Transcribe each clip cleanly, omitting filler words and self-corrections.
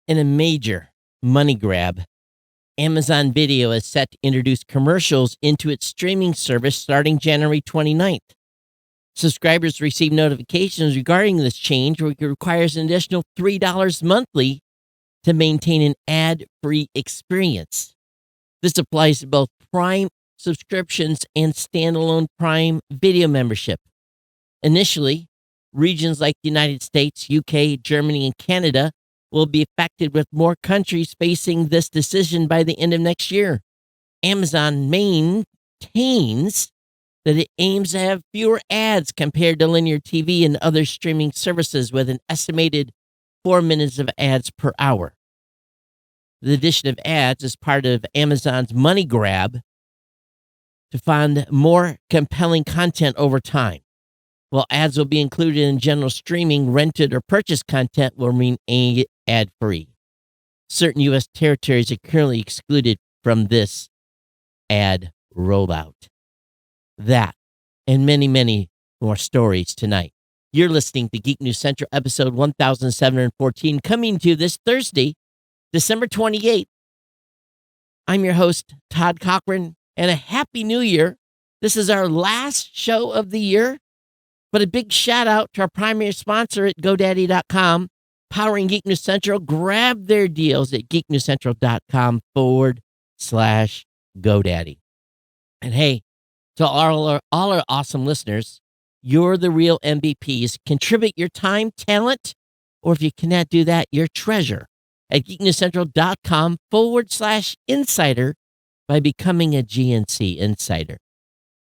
In a major money grab, Amazon Video is set to introduce commercials into its streaming service starting January 29th. Subscribers receive notifications regarding this change, which requires an additional $3 monthly to maintain an ad-free experience. This applies to both Prime subscriptions and standalone Prime Video membership. Initially, regions like the United States, UK, Germany, and Canada will be affected, with more countries facing this decision by the end of next year. Amazon maintains that it aims to have fewer ads compared to linear TV and other streaming services, with an estimated 4 minutes of ads per hour. The addition of ads is part of Amazon's money grab to find more compelling content over time. While ads will be included in general streaming, rented or purchased content will remain ad-free. Certain U.S. territories are currently excluded from this ad rollout. That and many, many more stories tonight. You're listening to Geek News Central, episode 1714, coming to you this Thursday, December 28th. I'm your host, Todd Cochran, and a Happy New Year. This is our last show of the year, but a big shout out to our primary sponsor at GoDaddy.com, powering Geek News Central. Grab their deals at geeknewscentral.com/GoDaddy. And hey, to all our awesome listeners, you're the real MVPs. Contribute your time, talent, or if you cannot do that, your treasure at geeknewscentral.com/insider by becoming a GNC insider.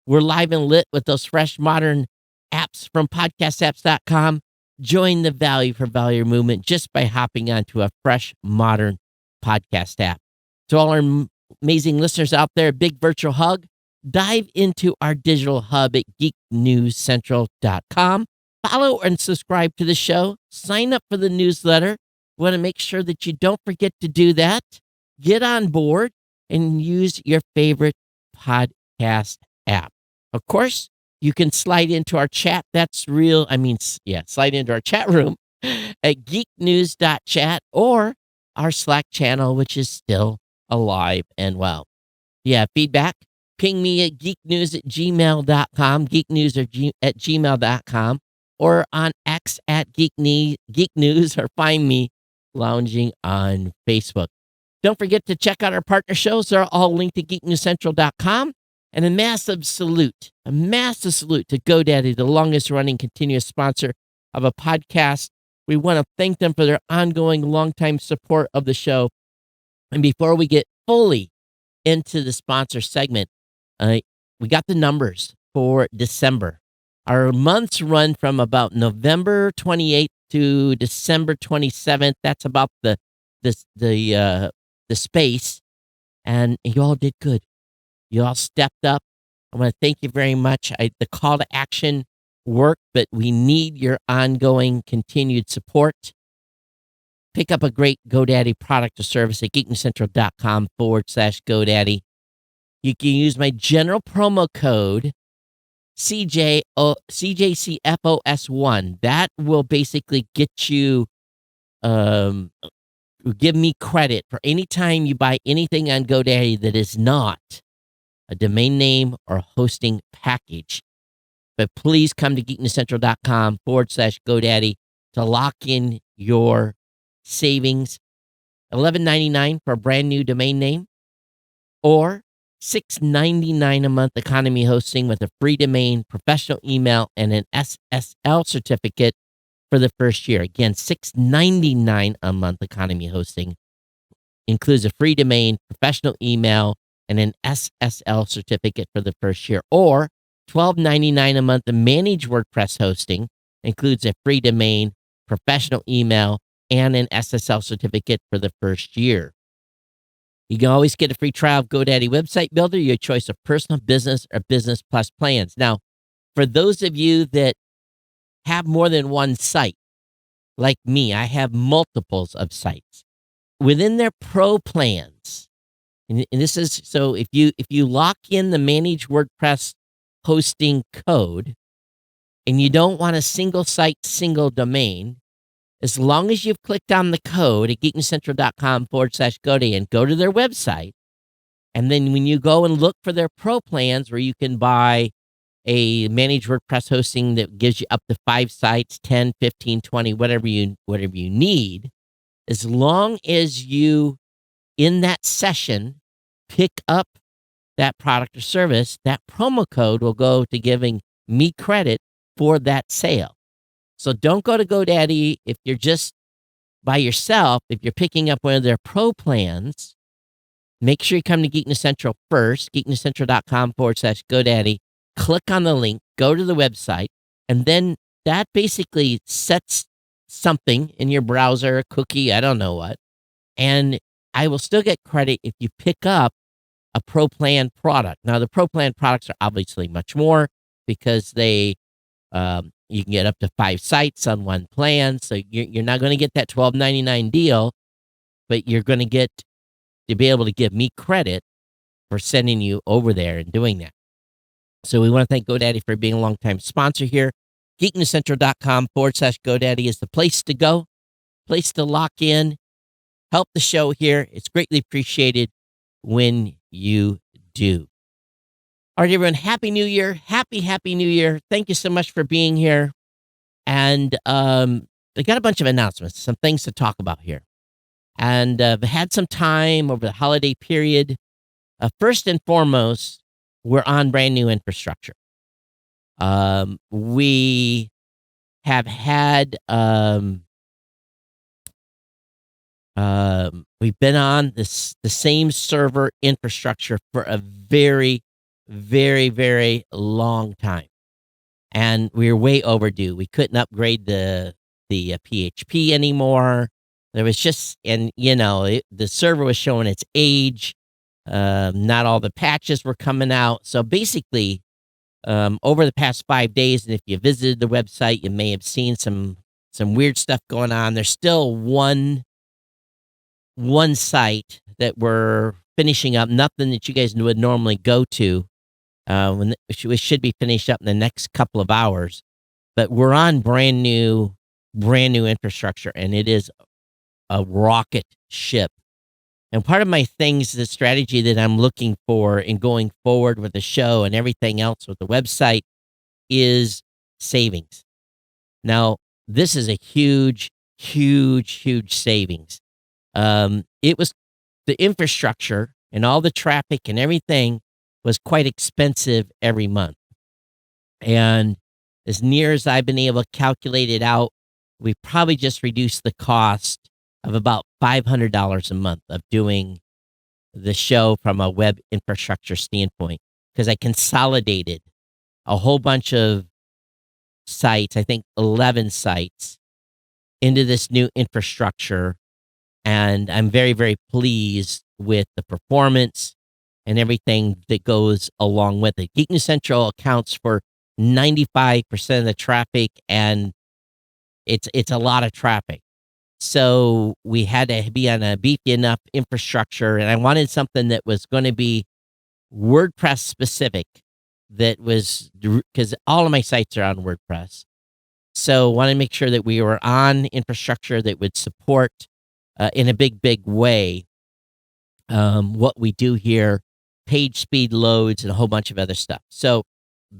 We're live and lit with those fresh, modern apps from podcastapps.com. Join the value for value movement just by hopping onto a fresh, modern podcast app. To all our amazing listeners out there, a big virtual hug. Dive into our digital hub at geeknewscentral.com. Follow and subscribe to the show. Sign up for the newsletter. We want to make sure that you don't forget to do that. Get on board and use your favorite podcast app. Of course, you can slide into our chat. Slide into our chat room at geeknews.chat or our Slack channel, which is still alive and well. Yeah, feedback? Ping me at geeknews@gmail.com, geeknews@gmail.com, or on X at geeknews, or find me lounging on Facebook. Don't forget to check out our partner shows. They're all linked at geeknewscentral.com. And a massive salute to GoDaddy, the longest running continuous sponsor of a podcast. We want to thank them for their ongoing longtime support of the show. And before we get fully into the sponsor segment, we got the numbers for December. Our months run from about November 28th to December 27th. That's about the space. And you all did good. You all stepped up. I want to thank you very much. The call to action worked, but we need your ongoing continued support. Pick up a great GoDaddy product or service at geeknewscentral.com/GoDaddy. You can use my general promo code CJCFOS1. That will basically get you, give me credit for any time you buy anything on GoDaddy that is not a domain name or hosting package. But please come to geeknewscentral.com/GoDaddy to lock in your savings. $11.99 for a brand new domain name, or $6.99 a month economy hosting with a free domain, professional email, and an SSL certificate for the first year. Again, $6.99 a month economy hosting includes a free domain, professional email, and an SSL certificate for the first year. Or $12.99 a month of managed WordPress hosting includes a free domain, professional email, and an SSL certificate for the first year. You can always get a free trial of GoDaddy Website Builder, your choice of personal, business, or business plus plans. Now, for those of you that have more than one site, like me, I have multiples of sites. Within their pro plans, and this is, so if you lock in the managed WordPress hosting code and you don't want a single site, single domain, As long as you've clicked on the code at geeknewscentral.com/GoDaddy and go to their website, and then when you go and look for their pro plans where you can buy a managed WordPress hosting that gives you up to 5 sites, 10, 15, 20, whatever you need, as long as you, in that session, pick up that product or service, that promo code will go to giving me credit for that sale. So don't go to GoDaddy if you're just by yourself. If you're picking up one of their pro plans, make sure you come to Geek News Central first, geeknewscentral.com/GoDaddy. Click on the link, go to the website, and then that basically sets something in your browser, a cookie, I don't know what, and I will still get credit if you pick up a Pro Plan product. Now, the Pro Plan products are obviously much more because you can get up to 5 sites on one plan, so you're not going to get that $12.99 deal, but you're going to get to be able to give me credit for sending you over there and doing that. So we want to thank GoDaddy for being a longtime sponsor here. geeknewscentral.com/GoDaddy is the place to go, place to lock in, help the show here. It's greatly appreciated when you do. All right, everyone, Happy New Year. Happy New Year. Thank you so much for being here. And I got a bunch of announcements, some things to talk about here. And I've had some time over the holiday period. First and foremost, we're on brand new infrastructure. We have had, we've been on the same server infrastructure for a very, very, very long time. And we were way overdue. We couldn't upgrade the PHP anymore. There was just, and the server was showing its age. Not all the patches were coming out. So basically, over the past 5 days, and if you visited the website, you may have seen some weird stuff going on. There's still one site that we're finishing up, nothing that you guys would normally go to. We should be finished up in the next couple of hours, but we're on brand new infrastructure, and it is a rocket ship. And part of my things, the strategy that I'm looking for in going forward with the show and everything else with the website is savings. Now, this is a huge, huge, huge savings. It was the infrastructure and all the traffic and everything was quite expensive every month. And as near as I've been able to calculate it out, we probably just reduced the cost of about $500 a month of doing the show from a web infrastructure standpoint, because I consolidated a whole bunch of sites, I think 11 sites, into this new infrastructure. And I'm very, very pleased with the performance and everything that goes along with it. Geek News Central accounts for 95% of the traffic, and it's a lot of traffic. So we had to be on a beefy enough infrastructure, and I wanted something that was going to be WordPress specific. That was because all of my sites are on WordPress. So I wanted to make sure that we were on infrastructure that would support in a big, big way what we do here, page speed loads, and a whole bunch of other stuff. So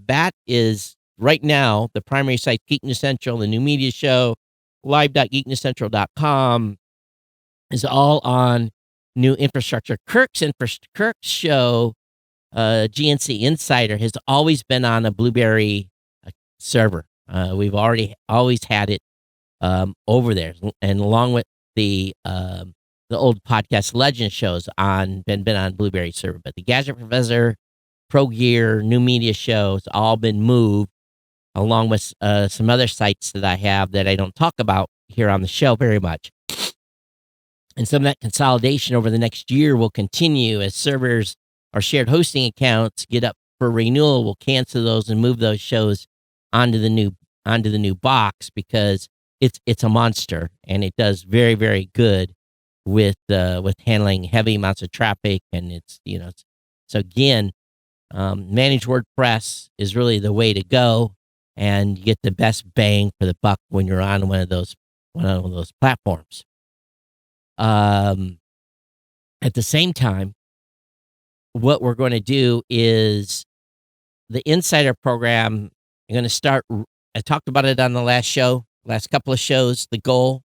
that is right now the primary site, Geek News Central, the new media show, live.geeknewscentral.com is all on new infrastructure. Kirk's show, GNC Insider, has always been on a Blueberry server. We've always had it over there, and along with the old podcast Legend shows been on Blueberry server. But the Gadget Professor, Pro Gear, new media shows all been moved, along with some other sites that I have that I don't talk about here on the show very much. And some of that consolidation over the next year will continue as servers or shared hosting accounts get up for renewal. We'll cancel those and move those shows onto the new box, because it's a monster, and it does very, very good with handling heavy amounts of traffic. And so again, managed WordPress is really the way to go. And you get the best bang for the buck when you're on one of those one of those platforms. Um, at the same time, what we're going to do is the insider program. I'm going to start. I talked about it on the last couple of shows. The goal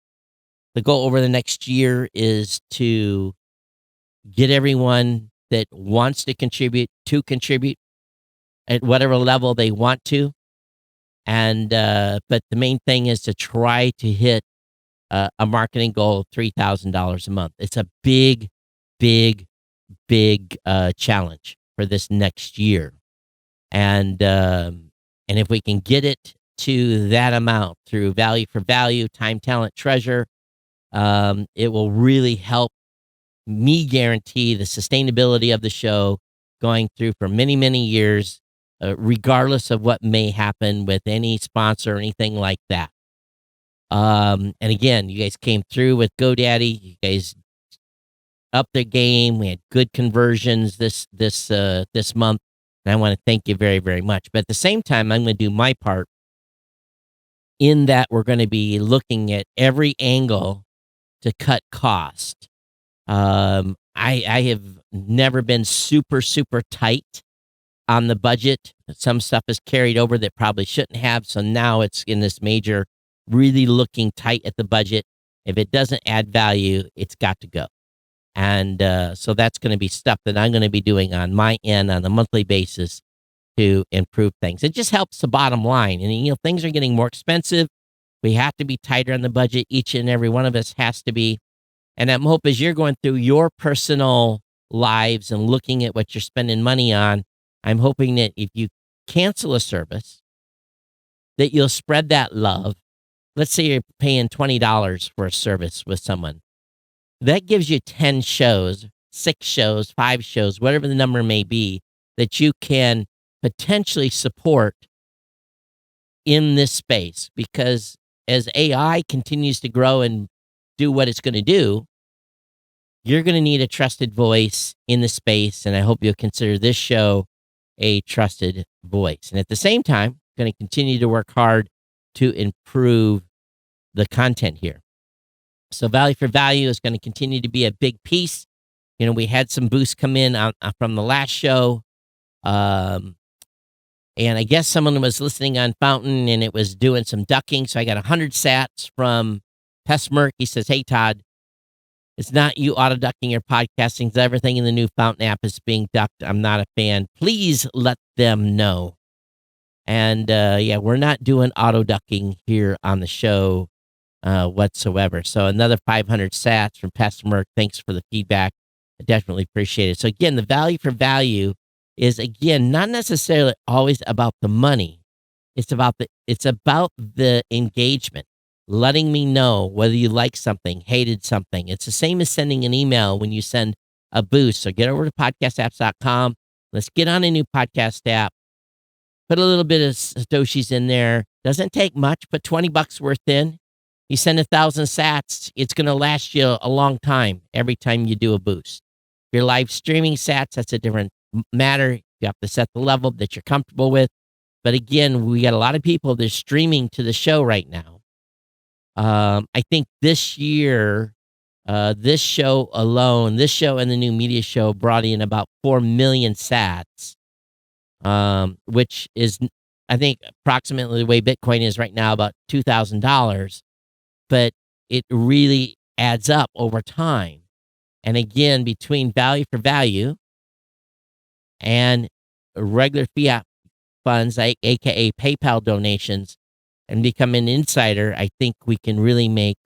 over the next year is to get everyone that wants to contribute at whatever level they want to. And, but the main thing is to try to hit a marketing goal of $3,000 a month. It's a big, big, big challenge for this next year. And if we can get it to that amount through value for value, time, talent, treasure, it will really help me guarantee the sustainability of the show going through for many, many years, regardless of what may happen with any sponsor or anything like that. And again, you guys came through with GoDaddy. You guys upped their game. We had good conversions this month, and I want to thank you very, very much. But at the same time, I'm going to do my part in that we're going to be looking at every angle to cut cost. I have never been super, super tight on the budget. Some stuff is carried over that probably shouldn't have. So now it's in this major, really looking tight at the budget. If it doesn't add value, it's got to go. And so that's going to be stuff that I'm going to be doing on my end on a monthly basis to improve things. It just helps the bottom line. And, things are getting more expensive. We have to be tighter on the budget. Each and every one of us has to be. And I'm hoping as you're going through your personal lives and looking at what you're spending money on, I'm hoping that if you cancel a service, that you'll spread that love. Let's say you're paying $20 for a service with someone. That gives you 10 shows, 6 shows, 5 shows, whatever the number may be, that you can potentially support in this space. Because as AI continues to grow and do what it's going to do, you're going to need a trusted voice in the space. And I hope you'll consider this show a trusted voice. And at the same time, going to continue to work hard to improve the content here. So value for value is going to continue to be a big piece. We had some boosts come in from the last show. And I guess someone was listening on Fountain and it was doing some ducking. So I got 100 sats from Pessmerk. He says, "Hey, Todd, it's not you auto ducking your podcasting. It's everything in the new Fountain app is being ducked. I'm not a fan. Please let them know." And yeah, we're not doing auto ducking here on the show whatsoever. So another 500 sats from Pessmerk. Thanks for the feedback. I definitely appreciate it. So again, the value for value is, again, not necessarily always about the money. It's about the engagement, letting me know whether you like something, hated something. It's the same as sending an email when you send a boost. So get over to podcastapps.com. Let's get on a new podcast app. Put a little bit of Satoshis in there. Doesn't take much. Put $20 worth in. You send 1,000 sats. It's going to last you a long time every time you do a boost. If you're live streaming sats, that's a different matter. You have to set the level that you're comfortable with. But again, we got a lot of people that are streaming to the show right now. I think this year, this show alone, this show and the new media show brought in about 4 million sats, which is, I think, approximately the way Bitcoin is right now, about $2,000. But it really adds up over time. And again, between value for value and regular fiat funds, aka PayPal donations, and become an insider, I think we can really make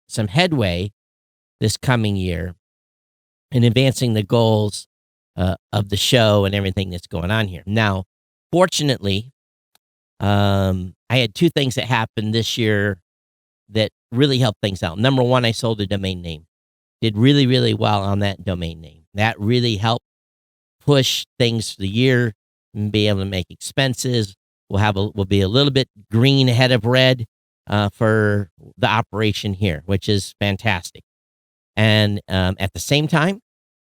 some headway this coming year in advancing the goals of the show and everything that's going on here. Now, fortunately, I had 2 things that happened this year that really helped things out. Number one, I sold a domain name. Did really, really well on that domain name. That really helped push things for the year and be able to make expenses. We'll be a little bit green ahead of red for the operation here, which is fantastic. And at the same time,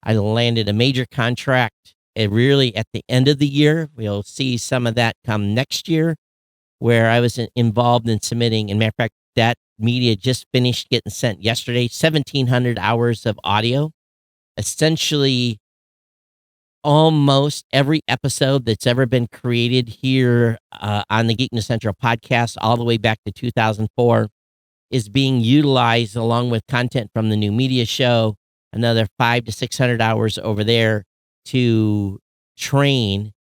I landed a major contract really at the end of the year. We'll see some of that come next year, where I was involved in submitting. And matter of fact, that media just finished getting sent yesterday, 1,700 hours of audio. Essentially, almost every episode that's ever been created here on the Geek News Central podcast, all the way back to 2004, is being utilized along with content from the new media show. Another 500 to 600 hours over there to train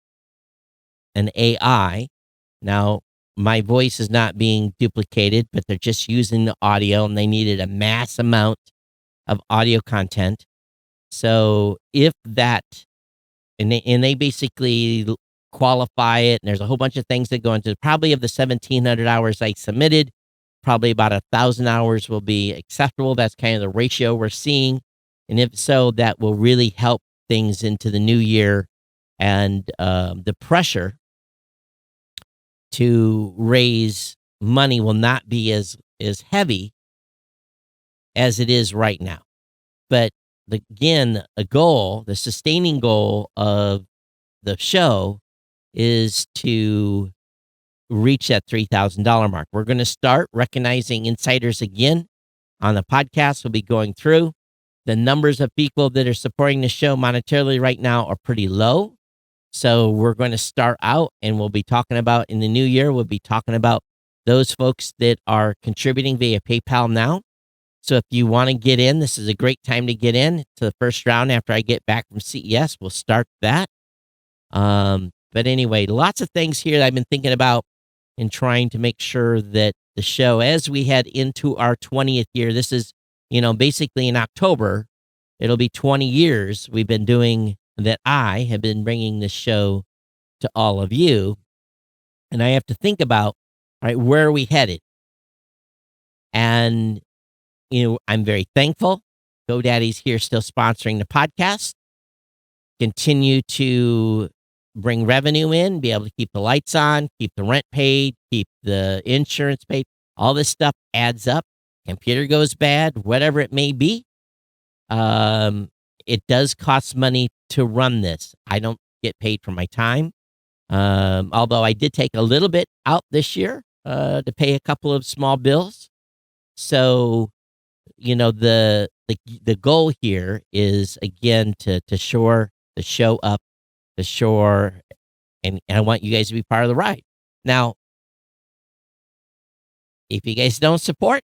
an AI. Now, my voice is not being duplicated, but they're just using the audio, and they needed a mass amount of audio content. So if that, and they basically qualify it, and there's a whole bunch of things that go into it. Probably of the 1,700 hours I submitted, probably about 1,000 hours will be acceptable. That's kind of the ratio we're seeing. And if so, that will really help things into the new year, and the pressure to raise money will not be as heavy as it is right now. But again, the sustaining goal of the show is to reach that $3,000 mark. We're going to start recognizing insiders again on the podcast. We'll be going through the numbers of people that are supporting the show monetarily right now are pretty low. So we're going to start out, and we'll be talking about in the new year, we'll be talking about those folks that are contributing via PayPal now. So if you want to get in, this is a great time to get in to the first round after I get back from CES. We'll start that. But anyway, lots of things here that I've been thinking about and trying to make sure that the show, as we head into our 20th year, this is, basically in October, it'll be 20 years we've been doing that. I have been bringing this show to all of you. And I have to think about, all right, where are we headed? And, I'm very thankful GoDaddy's here still sponsoring the podcast, continue to bring revenue in, be able to keep the lights on, keep the rent paid, keep the insurance paid. All this stuff adds up. Computer goes bad, whatever it may be. It does cost money to run this. I don't get paid for my time. Although I did take a little bit out this year to pay a couple of small bills. So, the goal here is, again, to shore the show up, and I want you guys to be part of the ride. Now, if you guys don't support,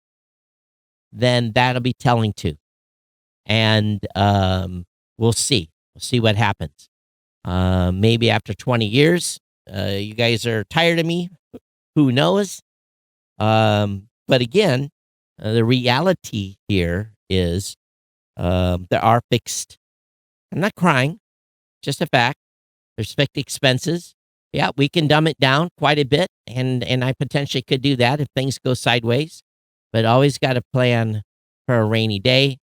then that'll be telling too. And we'll see. We'll see what happens. Maybe after 20 years, you guys are tired of me. Who knows? But again, the reality here is there are fixed. I'm not crying, just a fact. There's fixed expenses. Yeah, we can dumb it down quite a bit, and I potentially could do that if things go sideways. But always got to plan for a rainy day.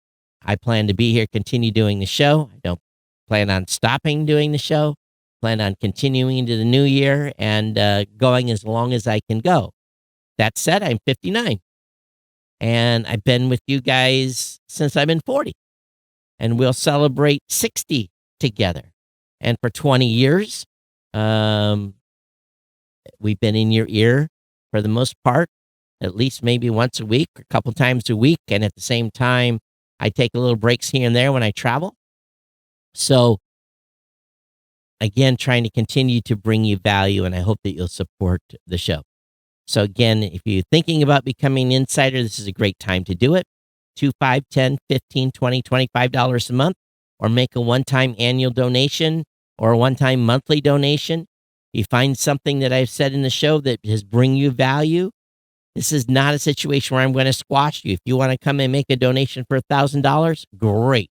I plan to be here, continue doing the show. I don't plan on stopping doing the show. Plan on continuing into the new year and going as long as I can go. That said, I'm 59. And I've been with you guys since I've been 40. And we'll celebrate 60 together. And for 20 years, we've been in your ear for the most part, at least maybe once a week, a couple times a week. And at the same time, I take a little breaks here and there when I travel. So, again, trying to continue to bring you value, and I hope that you'll support the show. So, again, if you're thinking about becoming an insider, this is a great time to do it. $2, $5, $10, $15, $20, $25 a month, or make a one-time annual donation or a one-time monthly donation. You find something that I've said in the show that has bring you value. This is not a situation where I'm going to squash you. If you want to come and make a donation for $1,000, great.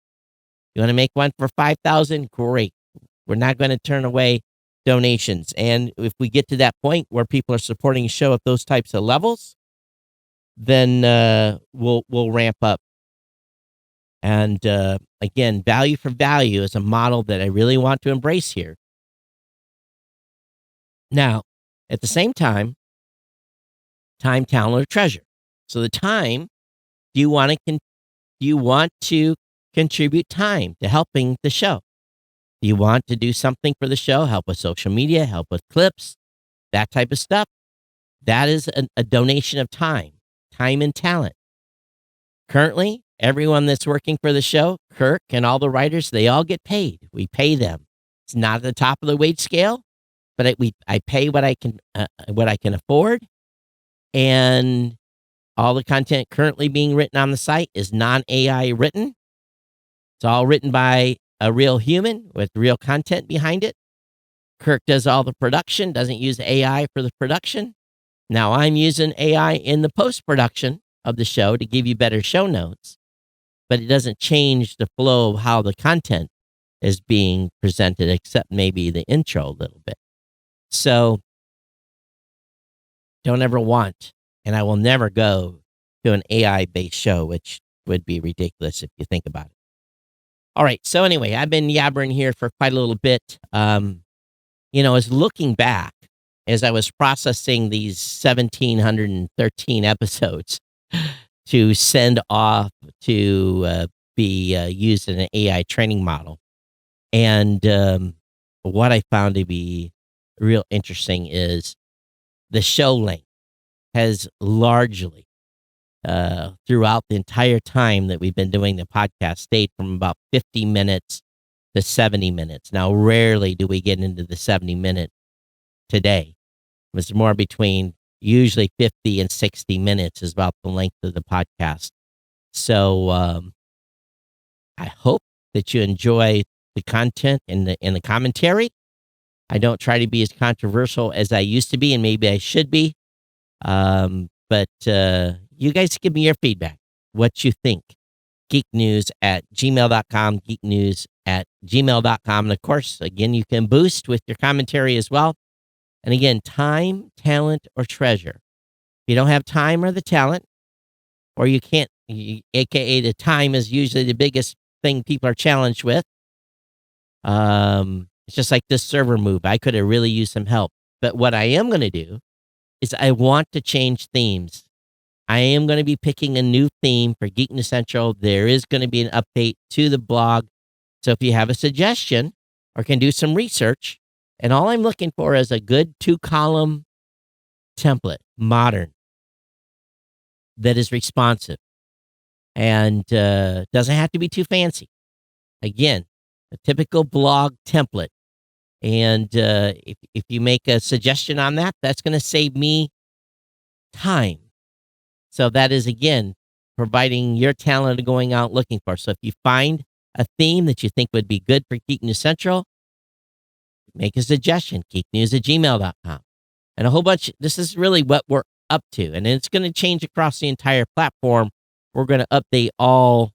You want to make one for $5,000, great. We're not going to turn away donations. And if we get to that point where people are supporting a show at those types of levels, then we'll ramp up. And again, value for value is a model that I really want to embrace here. Now, at the same time, time, talent, or treasure. So the time, do you want to contribute time to helping the show? Do you want to do something for the show? Help with social media, help with clips, that type of stuff. That is a donation of time. time and talent. Currently, everyone that's working for the show, Kirk and all the writers, they all get paid. We pay them. It's not at the top of the wage scale, but I pay what I can afford, and all the content currently being written on the site is non-AI written. It's all written by a real human with real content behind it. Kirk does all the production, doesn't use AI for the production. Now I'm using AI in the post-production of the show to give you better show notes, but it doesn't change the flow of how the content is being presented, except maybe the intro a little bit. So don't ever want, and I will never go to an AI-based show, which would be ridiculous if you think about it. All right, so anyway, I've been yabbering here for quite a little bit. As looking back, as I was processing these 1,713 episodes to send off to be used in an AI training model, and what I found to be real interesting is the show length has largely, throughout the entire time that we've been doing the podcast, stayed from about 50 minutes to 70 minutes. Now, rarely do we get into the 70-minute today. It's more between usually 50 and 60 minutes is about the length of the podcast. So I hope that you enjoy the content and the commentary. I don't try to be as controversial as I used to be, and maybe I should be. But you guys give me your feedback, what you think. geeknews@gmail.com, geeknews@gmail.com. And of course, again, you can boost with your commentary as well. And again, time, talent, or treasure. If you don't have time or the talent, or you can't, AKA the time is usually the biggest thing people are challenged with. It's just like this server move. I could have really used some help. But what I am going to do is I want to change themes. I am going to be picking a new theme for Geek News Central. There is going to be an update to the blog. So if you have a suggestion or can do some research, and all I'm looking for is a good 2-column template, modern, that is responsive and doesn't have to be too fancy. Again, a typical blog template. And if you make a suggestion on that, that's going to save me time. So that is, again, providing your talent of going out looking for. So if you find a theme that you think would be good for Geek News Central, make a suggestion, geeknews@gmail.com. And a whole bunch. This is really what we're up to. And it's going to change across the entire platform. We're going to update all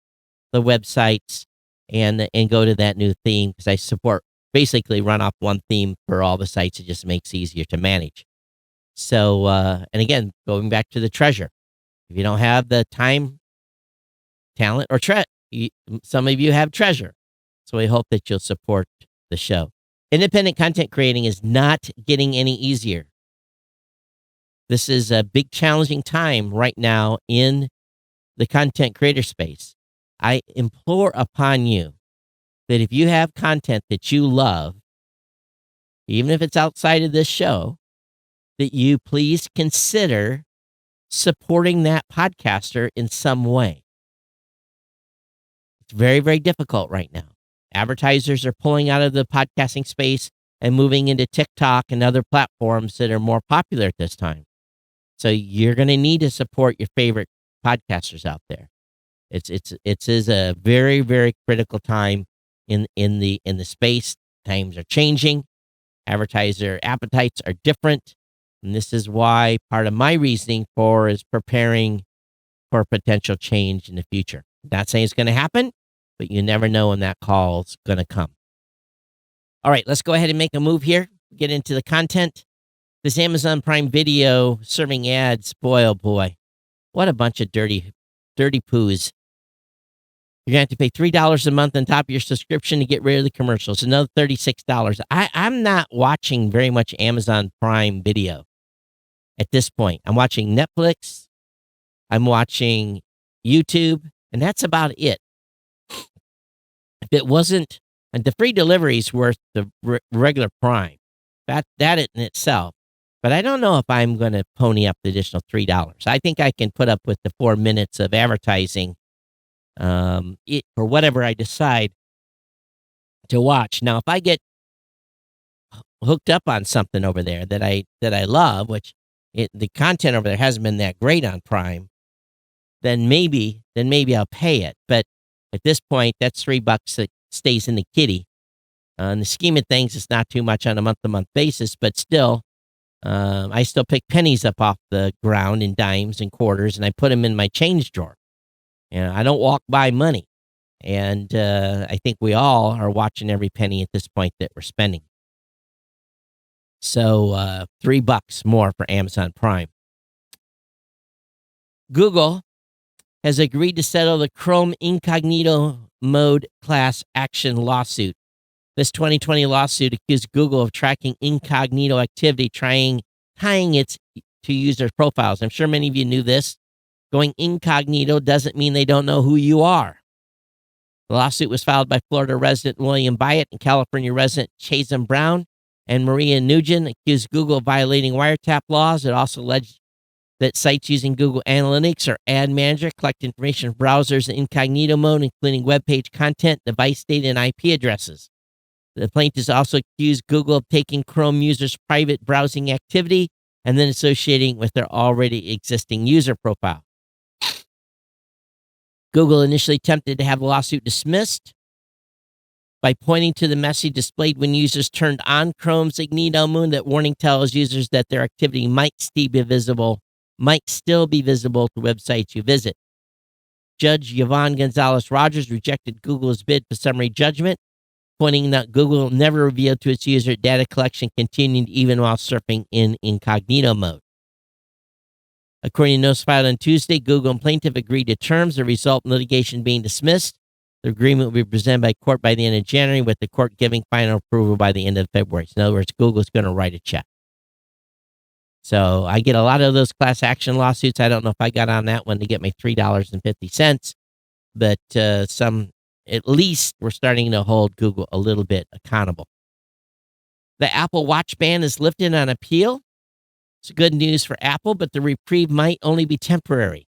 the websites and go to that new theme, because I support basically run off one theme for all the sites. It just makes it easier to manage. So, and again, going back to the treasure, if you don't have the time, talent, or some of you have treasure. So I hope that you'll support the show. Independent content creating is not getting any easier. This is a big challenging time right now in the content creator space. I implore upon you that if you have content that you love, even if it's outside of this show, that you please consider supporting that podcaster in some way. It's very, very difficult right now. Advertisers are pulling out of the podcasting space and moving into TikTok and other platforms that are more popular at this time. So you're going to need to support your favorite podcasters out there. It is a very, very critical time in the space. Times are changing. Advertiser appetites are different. And this is why part of my reasoning is preparing for potential change in the future. Not saying it's going to happen, but you never know when that call's going to come. All right, let's go ahead and make a move here. Get into the content. This Amazon Prime Video serving ads, boy, oh boy, what a bunch of dirty poos. You're going to have to pay $3 a month on top of your subscription to get rid of the commercials. Another $36. I'm not watching very much Amazon Prime Video at this point. I'm watching Netflix. I'm watching YouTube, and that's about it. If it wasn't, and the free delivery is worth the regular Prime. That in itself. But I don't know if I'm going to pony up the additional $3. I think I can put up with the 4 minutes of advertising for whatever I decide to watch. Now, if I get hooked up on something over there that I love, which the content over there hasn't been that great on Prime, then maybe I'll pay it. But at this point, that's $3 that stays in the kitty. In the scheme of things, it's not too much on a month-to-month basis, but still, I still pick pennies up off the ground and dimes and quarters, and I put them in my change drawer. I don't walk by money. And I think we all are watching every penny at this point that we're spending. So $3 more for Amazon Prime. Google has agreed to settle the Chrome incognito mode class action lawsuit. This 2020 lawsuit accused Google of tracking incognito activity, tying it to user profiles. I'm sure many of you knew this. Going incognito doesn't mean they don't know who you are. The lawsuit was filed by Florida resident William Byatt and California resident Chazem Brown, and Maria Nugent accused Google of violating wiretap laws. It also alleged that sites using Google Analytics or Ad Manager collect information from browsers in incognito mode, including web page content, device data, and IP addresses. The plaintiffs also accused Google of taking Chrome users' private browsing activity and then associating with their already existing user profile. Google initially attempted to have the lawsuit dismissed by pointing to the message displayed when users turned on Chrome's Incognito mode. That warning tells users that their activity might still be visible to websites you visit. Judge Yvonne Gonzalez-Rogers rejected Google's bid for summary judgment, pointing that Google never revealed to its user data collection continued even while surfing in incognito mode. According to notice filed on Tuesday, Google and plaintiff agreed to terms, the result in litigation being dismissed. The agreement will be presented by court by the end of January, with the court giving final approval by the end of February. In other words, Google's going to write a check. So I get a lot of those class action lawsuits. I don't know if I got on that one to get my $3.50, but at least we're starting to hold Google a little bit accountable. The Apple Watch ban is lifted on appeal. It's good news for Apple, but the reprieve might only be temporary.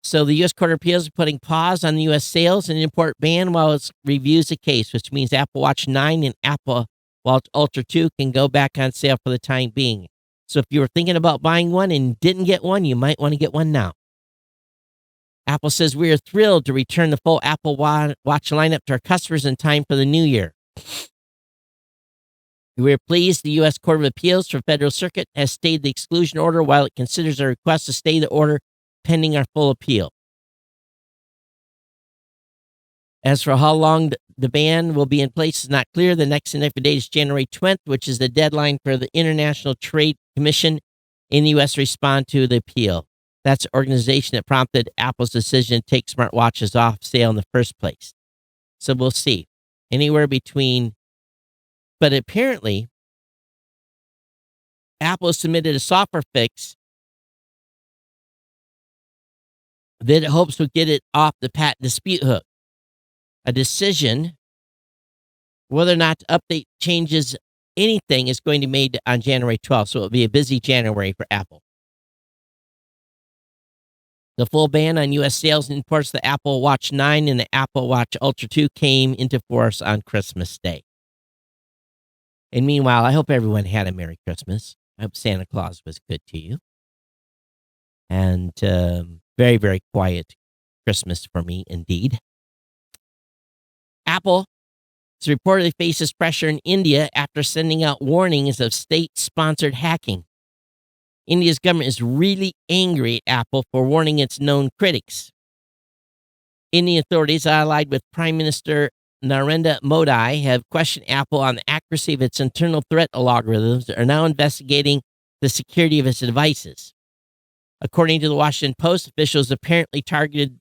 So the U.S. Court of Appeals is putting pause on the U.S. sales and import ban while it reviews the case, which means Apple Watch 9 and Apple Watch Ultra 2 can go back on sale for the time being. So if you were thinking about buying one and didn't get one, you might want to get one now. Apple says, we are thrilled to return the full Apple Watch lineup to our customers in time for the new year. We are pleased the U.S. Court of Appeals for Federal Circuit has stayed the exclusion order while it considers a request to stay the order pending our full appeal. As for how long the ban will be in place is not clear. The next significant date is January 20th, which is the deadline for the International Trade Commission in the U.S. to respond to the appeal. That's the organization that prompted Apple's decision to take smartwatches off sale in the first place. So we'll see. But apparently, Apple submitted a software fix that it hopes will get it off the patent dispute hook. A decision whether or not to update changes anything is going to be made on January 12th, so it'll be a busy January for Apple. The full ban on U.S. sales and imports of the Apple Watch 9 and the Apple Watch Ultra 2 came into force on Christmas Day. And meanwhile, I hope everyone had a Merry Christmas. I hope Santa Claus was good to you. And very, very quiet Christmas for me, indeed. Apple reportedly faces pressure in India after sending out warnings of state-sponsored hacking. India's government is really angry at Apple for warning its known critics. Indian authorities, allied with Prime Minister Narendra Modi, have questioned Apple on the accuracy of its internal threat algorithms that are now investigating the security of its devices. According to the Washington Post, officials apparently targeted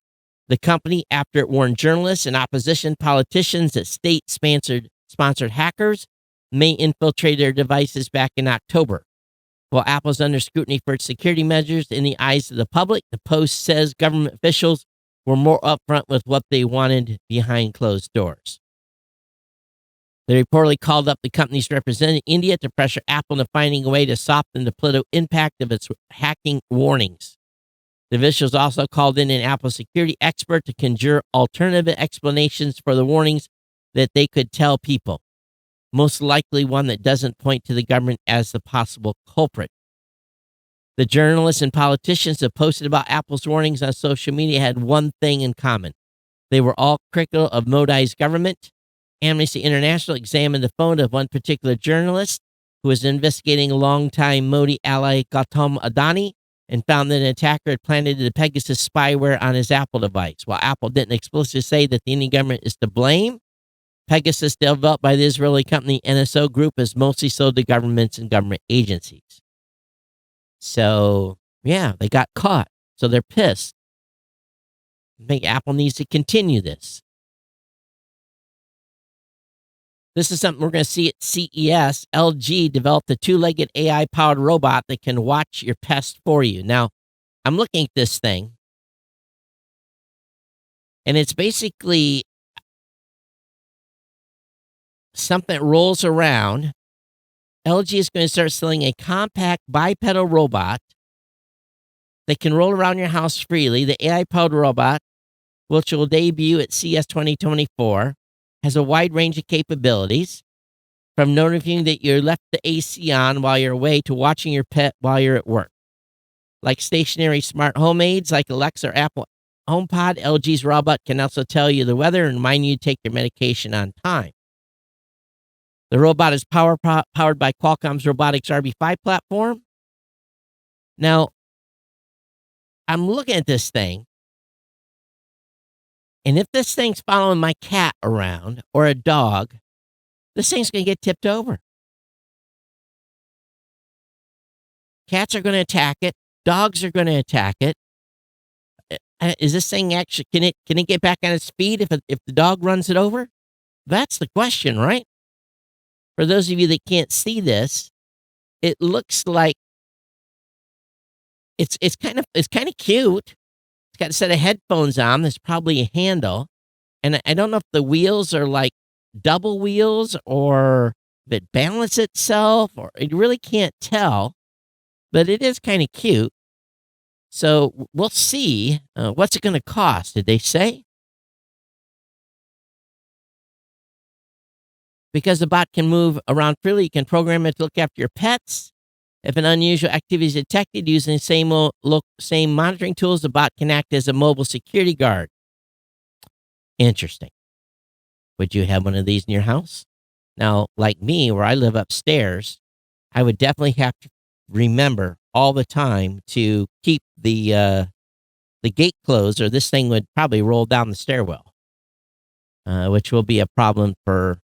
the company after it warned journalists and opposition politicians that state-sponsored hackers may infiltrate their devices back in October. While Apple's under scrutiny for its security measures in the eyes of the public, the Post says government officials were more upfront with what they wanted behind closed doors. They reportedly called up the company's representative in India to pressure Apple into finding a way to soften the political impact of its hacking warnings. The officials also called in an Apple security expert to conjure alternative explanations for the warnings that they could tell people, most likely one that doesn't point to the government as the possible culprit. The journalists and politicians that posted about Apple's warnings on social media had one thing in common. They were all critical of Modi's government. Amnesty International examined the phone of one particular journalist who was investigating longtime Modi ally Gautam Adani and found that an attacker had planted the Pegasus spyware on his Apple device. While Apple didn't explicitly say that the Indian government is to blame, Pegasus, developed by the Israeli company NSO Group, is mostly sold to governments and government agencies. So, yeah, they got caught. So they're pissed. I think Apple needs to continue this. This is something we're going to see at CES. LG developed a two-legged AI-powered robot that can watch your pest for you. Now, I'm looking at this thing, and it's basically something that rolls around. LG is going to start selling a compact bipedal robot that can roll around your house freely. The AI-powered robot, which will debut at CES 2024, has a wide range of capabilities, from notifying that you left the AC on while you're away to watching your pet while you're at work. Like stationary smart home aids like Alexa or Apple HomePod, LG's robot can also tell you the weather and remind you to take your medication on time. The robot is powered by Qualcomm's Robotics RB5 platform. Now, I'm looking at this thing, and if this thing's following my cat around or a dog, this thing's going to get tipped over. Cats are going to attack it. Dogs are going to attack it. Is this thing actually, can it get back on its feet if the dog runs it over? That's the question, right? For those of you that can't see this, it looks like it's kind of cute. It's got a set of headphones on. There's probably a handle, and I don't know if the wheels are like double wheels or if it balances itself, or you really can't tell. But it is kind of cute. So we'll see. What's it going to cost? Did they say? Because the bot can move around freely, you can program it to look after your pets. If an unusual activity is detected using the same monitoring tools, the bot can act as a mobile security guard. Interesting. Would you have one of these in your house? Now, like me, where I live upstairs, I would definitely have to remember all the time to keep the gate closed, or this thing would probably roll down the stairwell, which will be a problem for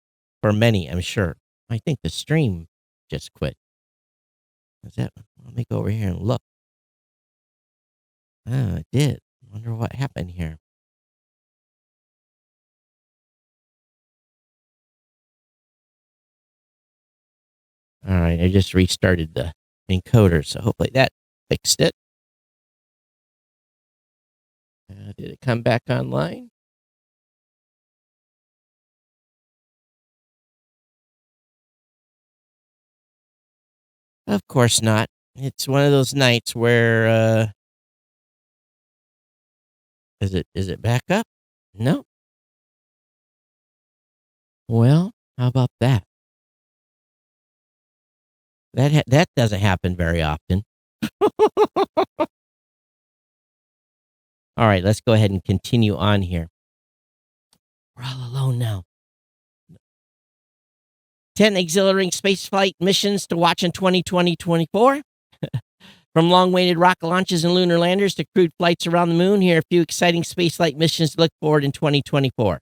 many, I'm sure. I think the stream just quit. Is that? Let me go over here and look. Oh, it did. I wonder what happened here. All right, I just restarted the encoder, so hopefully that fixed it. Did it come back online? Of course not. It's one of those nights where, is it back up? No. Well, how about that? That doesn't happen very often. All right, let's go ahead and continue on here. We're all alone now. 10 exhilarating spaceflight missions to watch in 2024. From long-awaited rocket launches and lunar landers to crewed flights around the moon, here are a few exciting spaceflight missions to look forward in 2024.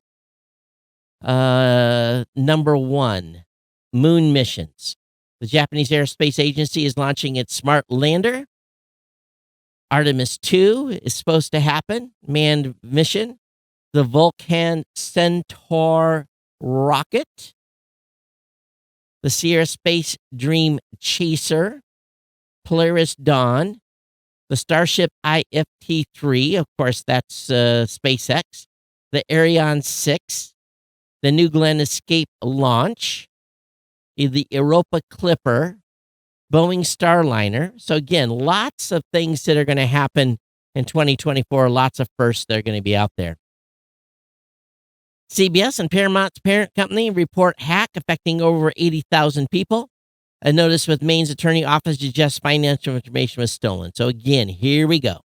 Number 1, moon missions. The Japanese Aerospace Agency is launching its smart lander. Artemis 2 is supposed to happen, manned mission. The Vulcan Centaur rocket. The Sierra Space Dream Chaser, Polaris Dawn, the Starship IFT-3, of course, that's SpaceX, the Ariane 6, the New Glenn Escape launch, the Europa Clipper, Boeing Starliner. So again, lots of things that are going to happen in 2024, lots of firsts that are going to be out there. CBS and Paramount's parent company report hack affecting over 80,000 people. A notice with Maine's attorney office suggests financial information was stolen. So again, here we go.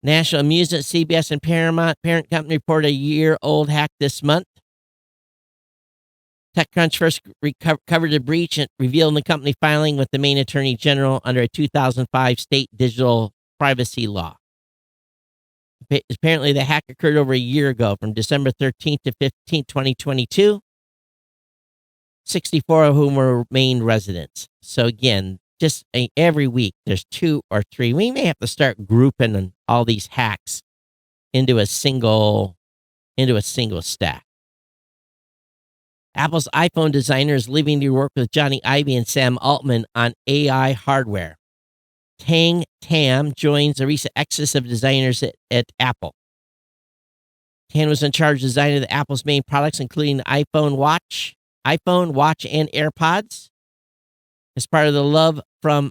National Amusement, CBS, and Paramount parent company reported a year-old hack this month. TechCrunch first covered the breach and revealed in the company filing with the Maine Attorney General under a 2005 state digital privacy law. Apparently, the hack occurred over a year ago, from December 13th to 15th, 2022. 64 of whom were Maine residents. So again, just every week there's 2 or 3. We may have to start grouping all these hacks into a single stack. Apple's iPhone designer is leaving to work with Johnny Ive and Sam Altman on AI hardware. Tang Tam joins a recent exodus of designers at Apple. Tan was in charge of designing the Apple's main products, including the iPhone, Watch, and AirPods. As part of the love from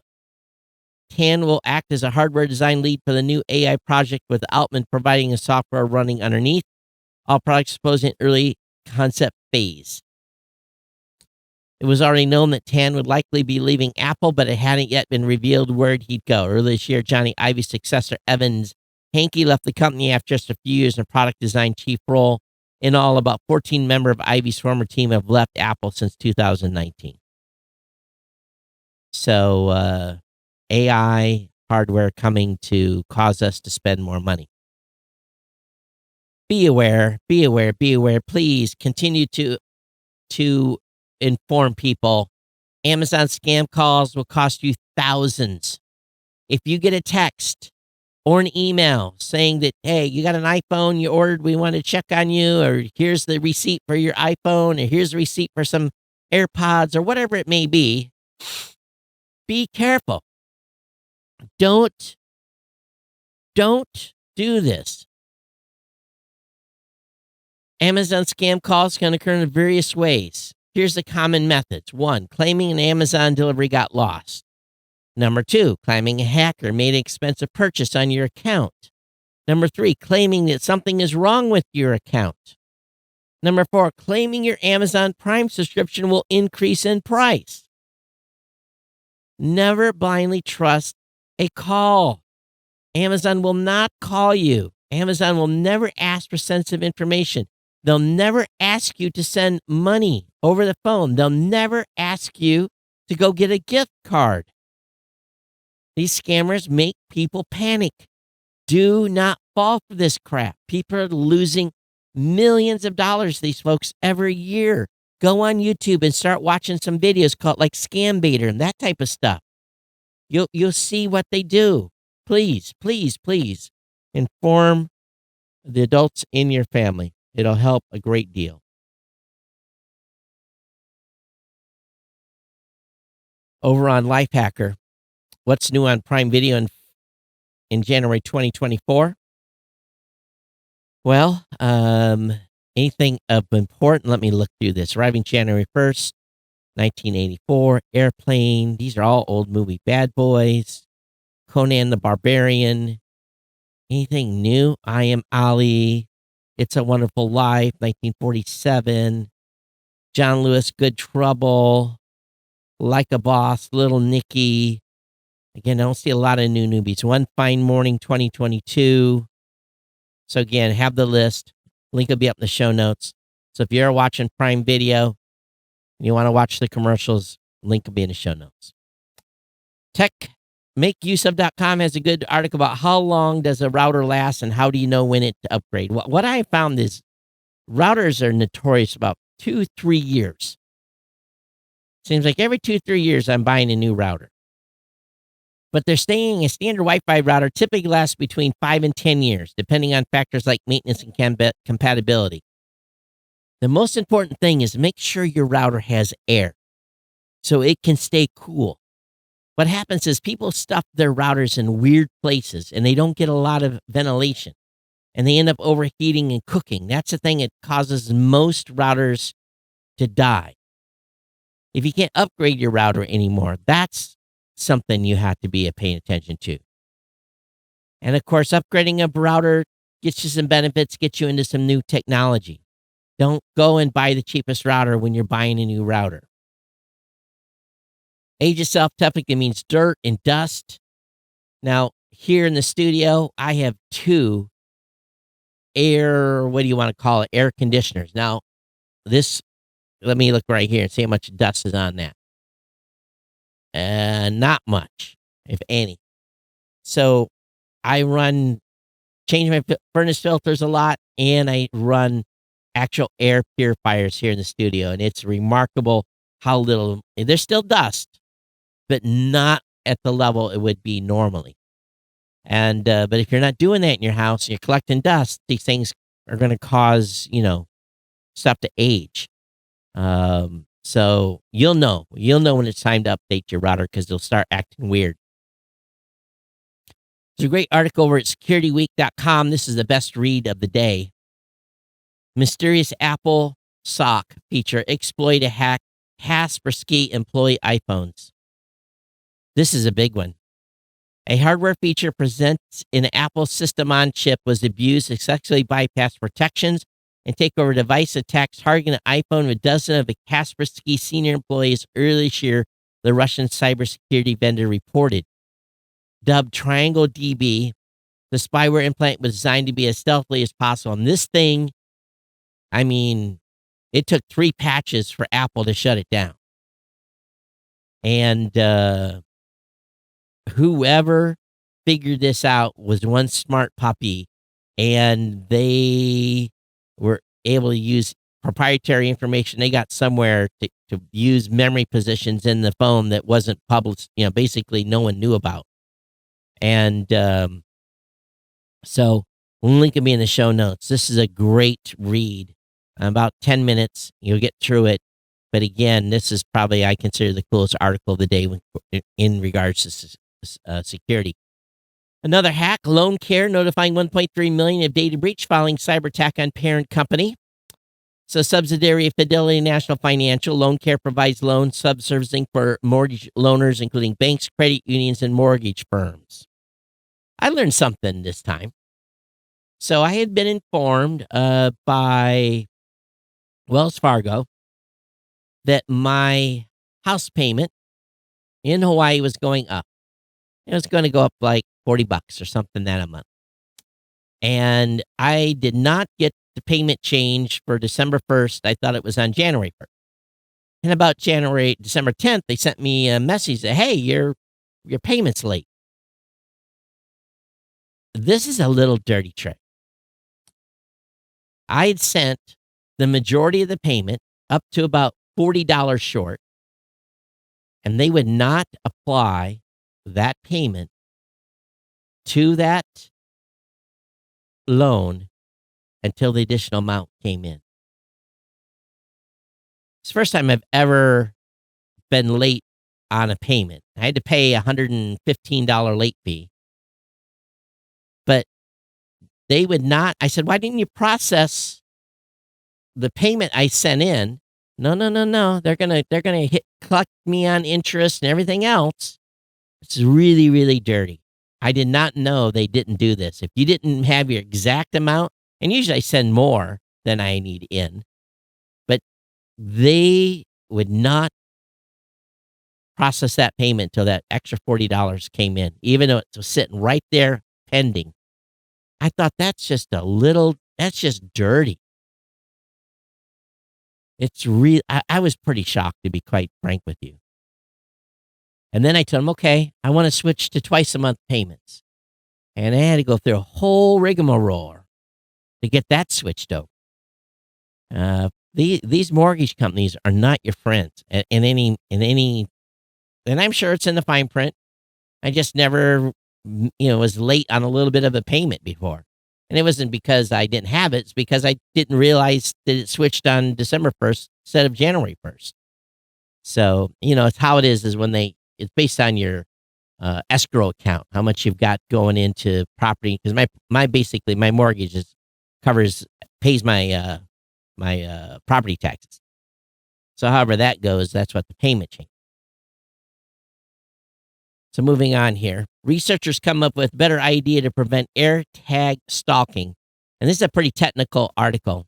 Tan will act as a hardware design lead for the new AI project, with Altman providing a software running underneath. All products supposed in early concept phase. It was already known that Tan would likely be leaving Apple, but it hadn't yet been revealed where he'd go. Earlier this year, Johnny Ive's successor, Evans Hankey, left the company after just a few years in a product design chief role. In all, about 14 members of Ive's former team have left Apple since 2019. So, AI hardware coming to cause us to spend more money. Be aware. Please continue to inform people. Amazon scam calls will cost you thousands. If you get a text or an email saying that, hey, you got an iPhone you ordered, we want to check on you, or here's the receipt for your iPhone, or here's the receipt for some AirPods, or whatever it may be careful. Don't do this. Amazon scam calls can occur in various ways. Here's the common methods. 1, claiming an Amazon delivery got lost. Number 2, claiming a hacker made an expensive purchase on your account. Number 3, claiming that something is wrong with your account. Number 4, claiming your Amazon Prime subscription will increase in price. Never blindly trust a call. Amazon will not call you. Amazon will never ask for sensitive information. They'll never ask you to send money over the phone. They'll never ask you to go get a gift card. These scammers make people panic. Do not fall for this crap. People are losing millions of dollars, these folks, every year. Go on YouTube and start watching some videos called like Scam Baiter and that type of stuff. You'll see what they do. Please inform the adults in your family. It'll help a great deal. Over on Lifehacker, what's new on Prime Video in January 2024? Well, anything of important, let me look through this. Arriving January 1st, 1984, Airplane. These are all old movie. Bad Boys, Conan the Barbarian. Anything new? I Am Ali, It's a Wonderful Life, 1947. John Lewis, Good Trouble, Like a Boss, Little Nicky. Again, I don't see a lot of new newbies. One Fine Morning, 2022. So again, have the list. Link will be up in the show notes. So if you're watching Prime Video and you want to watch the commercials, link will be in the show notes. TechMakeUseOf.com has a good article about how long does a router last and how do you know when it to upgrade. What I found is routers are notorious about 2-3 years. Seems like every 2-3 years I'm buying a new router. But they're staying a standard Wi-Fi router typically lasts between 5 and 10 years, depending on factors like maintenance and compatibility. The most important thing is make sure your router has air so it can stay cool. What happens is people stuff their routers in weird places and they don't get a lot of ventilation. and they end up overheating and cooking. That's the thing that causes most routers to die. If you can't upgrade your router anymore, that's something you have to be paying attention to. And of course, upgrading a router gets you some benefits, gets you into some new technology. Don't go and buy the cheapest router when you're buying a new router. Age itself typically means dirt and dust. Now, here in the studio, I have 2 what do you want to call it? Air conditioners. Now, let me look right here and see how much dust is on that. Not much, if any. So I change my furnace filters a lot, and I run actual air purifiers here in the studio, and it's remarkable how little, there's still dust, but not at the level it would be normally. And, but if you're not doing that in your house, you're collecting dust, these things are going to cause, stuff to age. So you'll know when it's time to update your router because they'll start acting weird. There's a great article over at securityweek.com. This is the best read of the day. Mysterious Apple sock feature exploit a hack Kaspersky employee iPhones. This is a big one. A hardware feature presents in an Apple system on chip was abused to successfully bypass protections and take over device attacks targeting an iPhone with dozens of the Kaspersky senior employees earlier this year, the Russian cybersecurity vendor reported. Dubbed Triangle DB, the spyware implant was designed to be as stealthy as possible. And this thing, it took 3 patches for Apple to shut it down. And whoever figured this out was one smart puppy, and they were able to use proprietary information they got somewhere to use memory positions in the phone that wasn't published, basically no one knew about. And so link will be in the show notes. This is a great read. About 10 minutes, you'll get through it. But again, this is probably, I consider, the coolest article of the day in regards to security. Another hack, Loan Care notifying 1.3 million of data breach following cyber attack on parent company. So subsidiary of Fidelity National Financial, Loan Care provides loan subservicing for mortgage loaners, including banks, credit unions, and mortgage firms. I learned something this time. So I had been informed by Wells Fargo that my house payment in Hawaii was going up. It was going to go up like $40 or something that a month. And I did not get the payment change for December 1st. I thought it was on January 1st. And about December 10th, they sent me a message that, hey, your payment's late. This is a little dirty trick. I had sent the majority of the payment up to about $40 short, and they would not apply that payment to that loan until the additional amount came in. It's the first time I've ever been late on a payment. I had to pay a $115 late fee. But they would not. I said, why didn't you process the payment I sent in? No. They're gonna collect me on interest and everything else. It's really, really dirty. I did not know they didn't do this. If you didn't have your exact amount, and usually I send more than I need in, but they would not process that payment till that extra $40 came in, even though it was sitting right there pending. I thought that's just dirty. It's real. I was pretty shocked, to be quite frank with you. And then I told them, okay, I want to switch to twice a month payments. And I had to go through a whole rigmarole to get that switched over. These mortgage companies are not your friends in any, and I'm sure it's in the fine print. I just never, was late on a little bit of a payment before. And it wasn't because I didn't have it. It's because I didn't realize that it switched on December 1st instead of January 1st. So, it's how it is when it's based on your escrow account, how much you've got going into property. Because basically my mortgage pays my property taxes. So however that goes, that's what the payment change. So moving on here, researchers come up with a better idea to prevent AirTag stalking. And this is a pretty technical article.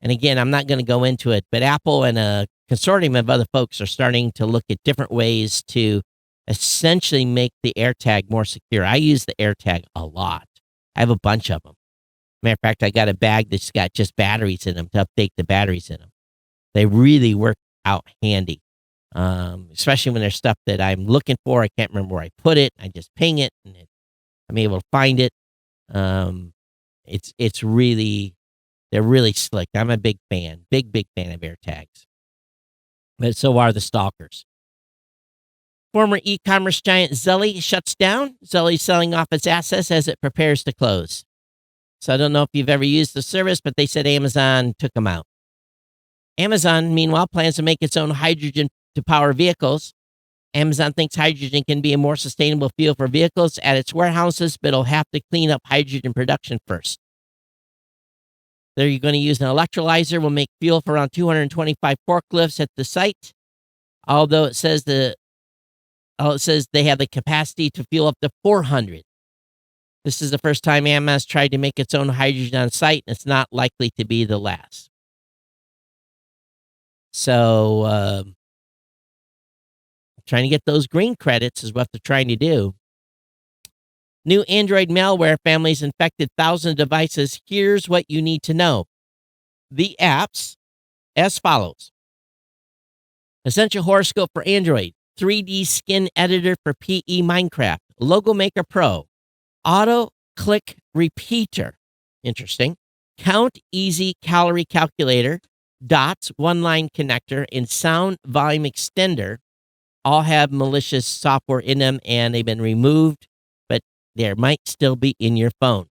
And again, I'm not going to go into it, but Apple and a consortium of other folks are starting to look at different ways to essentially make the AirTag more secure. I use the AirTag a lot. I have a bunch of them. Matter of fact, I got a bag that's got just batteries in them to update the batteries in them. They really work out handy. Especially when there's stuff that I'm looking for. I can't remember where I put it. I just ping it and I'm able to find it. It's really, they're really slick. I'm a big fan, big fan of AirTags. But so are the stalkers. Former e-commerce giant Zelly shuts down. Zelly's selling off its assets as it prepares to close. So I don't know if you've ever used the service, but they said Amazon took them out. Amazon, meanwhile, plans to make its own hydrogen to power vehicles. Amazon thinks hydrogen can be a more sustainable fuel for vehicles at its warehouses, but it'll have to clean up hydrogen production first. They're going to use an electrolyzer, will make fuel for around 225 forklifts at the site. Although it says they have the capacity to fuel up to 400. This is the first time Amazon's tried to make its own hydrogen on site, and it's not likely to be the last. So, trying to get those green credits is what they're trying to do. New Android malware families infected thousands of devices. Here's what you need to know. The apps as follows. Essential Horoscope for Android. 3D Skin Editor for PE Minecraft. Logo Maker Pro. Auto Click Repeater. Interesting. Count Easy Calorie Calculator. Dots, one-line connector, and sound volume extender all have malicious software in them, and they've been removed, but they might still be in your phone.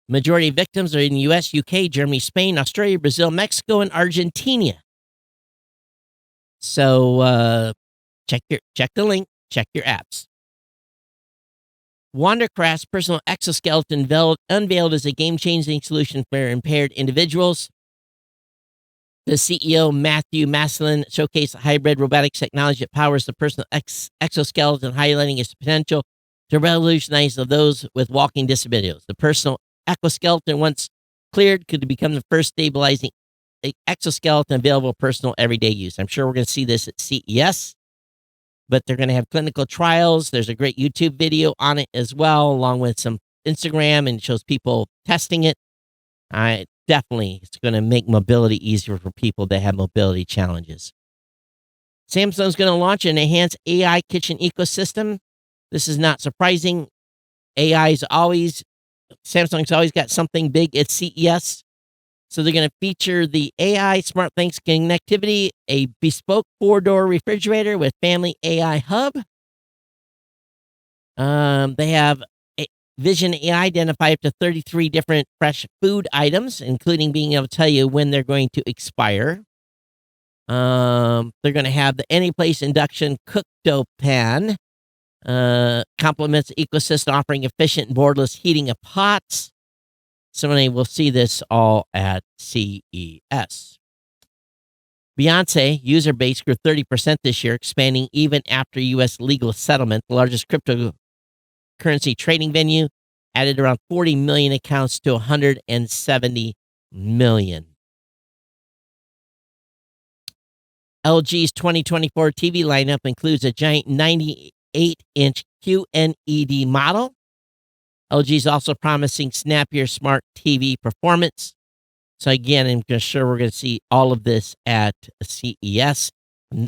Majority of victims are in the U.S., UK, Germany, Spain, Australia, Brazil, Mexico, and Argentina. So check the link, check your apps. Wandercraft's personal exoskeleton unveiled as a game-changing solution for impaired individuals. The CEO, Matthew Maslin, showcased hybrid robotics technology that powers the personal exoskeleton, highlighting its potential to revolutionize those with walking disabilities. The personal exoskeleton, once cleared, could become the first stabilizing exoskeleton available for personal everyday use. I'm sure we're going to see this at CES. But they're going to have clinical trials. There's a great YouTube video on it as well, along with some Instagram, and it shows people testing it. Definitely, it's going to make mobility easier for people that have mobility challenges. Samsung's going to launch an enhanced AI kitchen ecosystem. This is not surprising. Samsung's always got something big at CES. So they're going to feature the AI Smart Things connectivity, a bespoke 4-door refrigerator with family AI hub. They have Vision AI identify up to 33 different fresh food items, including being able to tell you when they're going to expire. They're going to have the Anyplace induction cook dough pan. Complements the ecosystem, offering efficient and borderless heating of pots. Somebody will see this all at CES. Beyonce user base grew 30% this year, expanding even after U.S. legal settlement. The largest cryptocurrency trading venue added around 40 million accounts to 170 million. LG's 2024 TV lineup includes a giant 98-inch QNED model. LG is also promising snappier smart TV performance. So again, I'm sure we're going to see all of this at CES.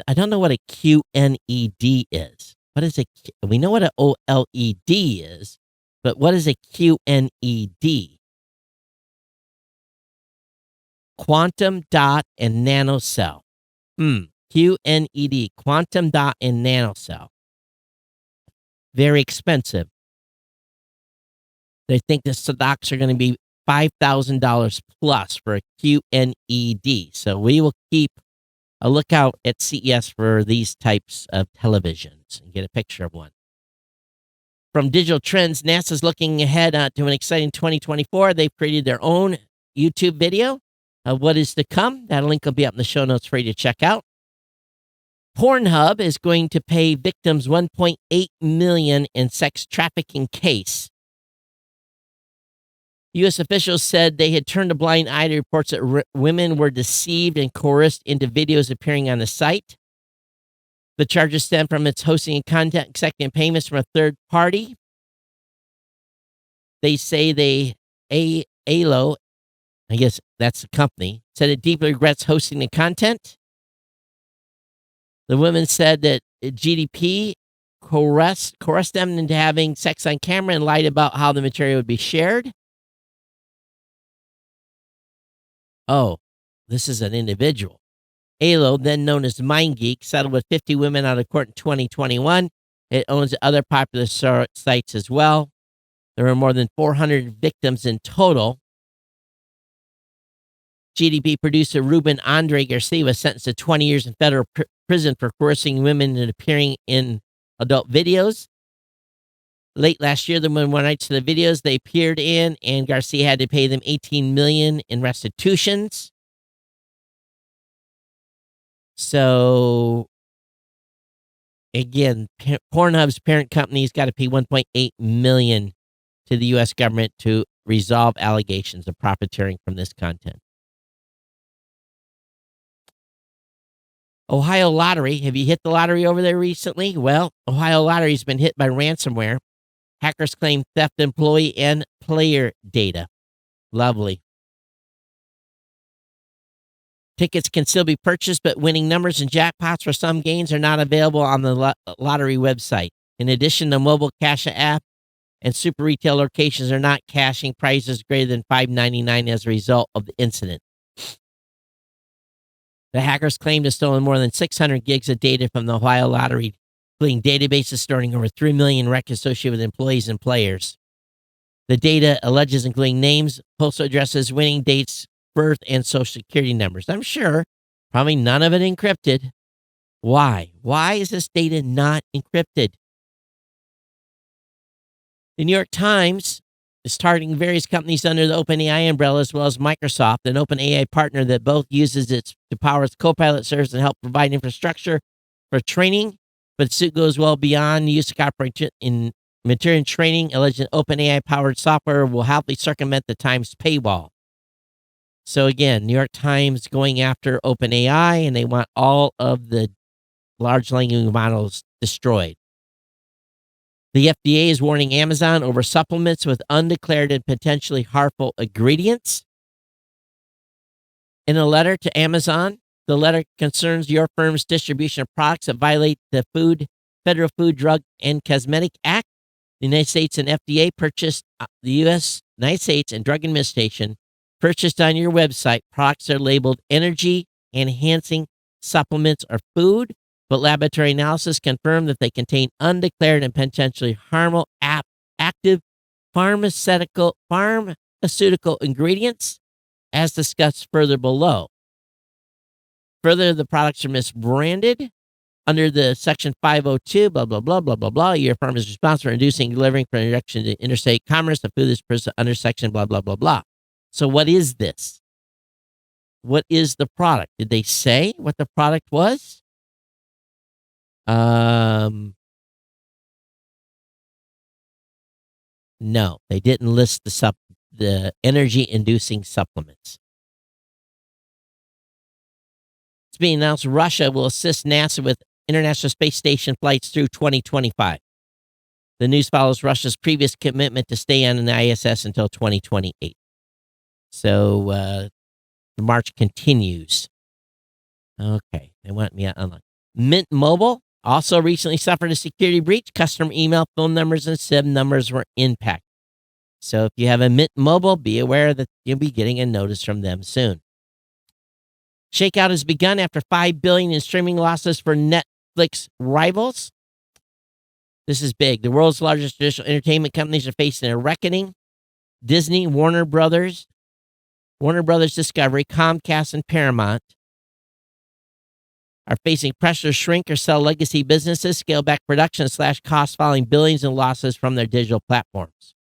I don't know what a QNED is. What is we know what an OLED is, but what is a QNED? Quantum dot and nanocell. QNED, quantum dot and nanocell. Very expensive. They think the stocks are going to be $5,000 plus for a QNED. So we will keep look out at CES for these types of televisions and get a picture of one. From Digital Trends, NASA's looking ahead to an exciting 2024. They've created their own YouTube video of what is to come. That link will be up in the show notes for you to check out. Pornhub is going to pay victims $1.8 million in sex trafficking case. U.S. officials said they had turned a blind eye to reports that women were deceived and coerced into videos appearing on the site. The charges stem from its hosting and content accepting payments from a third party. They say ALO, I guess that's the company, said it deeply regrets hosting the content. The women said that GDP coerced them into having sex on camera and lied about how the material would be shared. Oh, this is an individual. ALO, then known as MindGeek, settled with 50 women out of court in 2021. It owns other popular sites as well. There were more than 400 victims in total. GDP producer Ruben Andre Garcia was sentenced to 20 years in federal prison for coercing women and appearing in adult videos. Late last year, the women went rights to the videos they appeared in, and Garcia had to pay them $18 million in restitutions. So, again, Pornhub's parent company's got to pay $1.8 million to the U.S. government to resolve allegations of profiteering from this content. Ohio Lottery. Have you hit the lottery over there recently? Well, Ohio Lottery's been hit by ransomware. Hackers claim theft employee and player data. Lovely. Tickets can still be purchased, but winning numbers and jackpots for some games are not available on the lottery website. In addition, the mobile cash app and super retail locations are not cashing prizes greater than $5.99 as a result of the incident. The hackers claim to have stolen more than 600 gigs of data from the Ohio Lottery, including databases storing over 3 million records associated with employees and players. The data alleges including names, postal addresses, winning dates, birth, and social security numbers. I'm sure probably none of it encrypted. Why? Why is this data not encrypted? The New York Times is targeting various companies under the OpenAI umbrella, as well as Microsoft, an OpenAI partner that both uses it to power its Copilot service and help provide infrastructure for training. But the suit goes well beyond the use of copyright in material training. Alleged OpenAI-powered software will happily circumvent the Times paywall. So again, New York Times going after OpenAI, and they want all of the large language models destroyed. The FDA is warning Amazon over supplements with undeclared and potentially harmful ingredients. In a letter to Amazon, the letter concerns your firm's distribution of products that violate the Federal Food, Drug, and Cosmetic Act. The United States and FDA purchased the United States and Drug Administration purchased on your website products that are labeled energy-enhancing supplements or food, but laboratory analysis confirmed that they contain undeclared and potentially harmful active pharmaceutical ingredients, as discussed further below. Further, the products are misbranded under the Section 502, blah, blah, blah, blah, blah, blah. Your firm is responsible for inducing and delivering for introduction to interstate commerce. The food is under Section blah, blah, blah, blah. So what is this? What is the product? Did they say what the product was? No, they didn't list the energy-inducing supplements. It's being announced Russia will assist NASA with International Space Station flights through 2025. The news follows Russia's previous commitment to stay on the ISS until 2028. So the march continues. Okay, they want me online. Mint Mobile also recently suffered a security breach. Customer email, phone numbers, and SIM numbers were impacted. So if you have a Mint Mobile, be aware that you'll be getting a notice from them soon. Shakeout has begun after $5 billion in streaming losses for Netflix rivals. This is big. The world's largest traditional entertainment companies are facing a reckoning. Disney, Warner Brothers Discovery, Comcast, and Paramount are facing pressure to shrink or sell legacy businesses, scale back production, slash costs following billions in losses from their digital platforms.